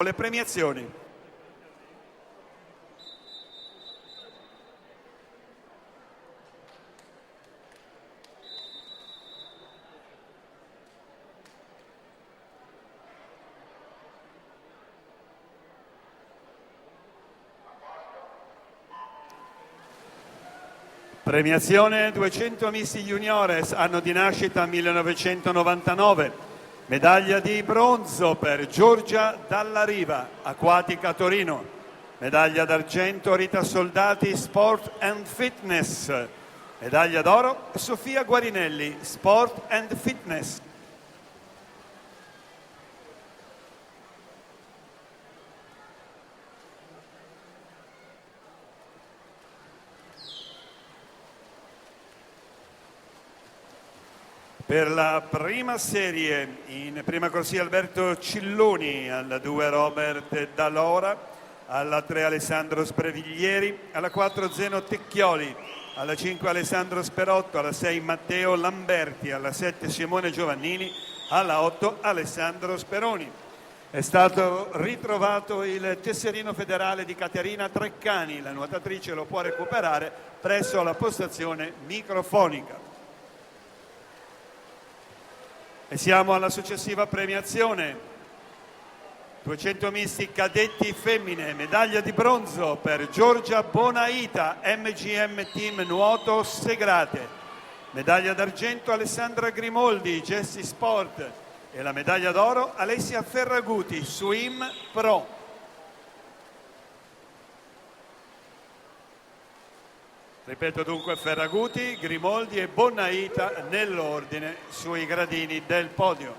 Le premiazioni. Premiazione 200 Miss Juniores, anno di nascita 1999. Medaglia di bronzo per Giorgia Dalla Riva, Acquatica Torino. Medaglia d'argento Rita Soldati, Sport and Fitness. Medaglia d'oro Sofia Guarinelli, Sport and Fitness. Per la prima serie, in prima corsia Alberto Cilloni, alla 2 Robert Dalora, alla 3 Alessandro Spreviglieri, alla 4 Zeno Tecchioli, alla 5 Alessandro Sperotto, alla 6 Matteo Lamberti, alla 7 Simone Giovannini, alla 8 Alessandro Speroni. È stato ritrovato il tesserino federale di Caterina Treccani, la nuotatrice lo può recuperare presso la postazione microfonica. E siamo alla successiva premiazione. 200 misti cadetti femmine, medaglia di bronzo per Giorgia Bonaita, MGM Team Nuoto Segrate. Medaglia d'argento Alessandra Grimoldi, Gessi Sport. E la medaglia d'oro Alessia Ferraguti, Swim Pro. Ripeto dunque Ferraguti, Grimoldi e Bonaita nell'ordine sui gradini del podio.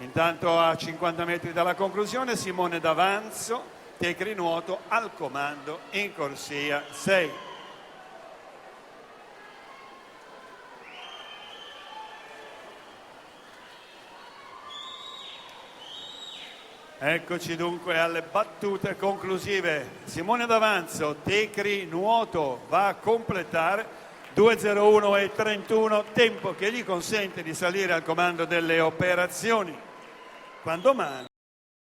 Intanto a 50 metri dalla conclusione Simone D'Avanzo, Tecri Nuoto al comando in corsia 6. Eccoci dunque alle battute conclusive. Simone D'Avanzo, Tecri Nuoto, va a completare 2:01:31, tempo che gli consente di salire al comando delle operazioni. Quando manca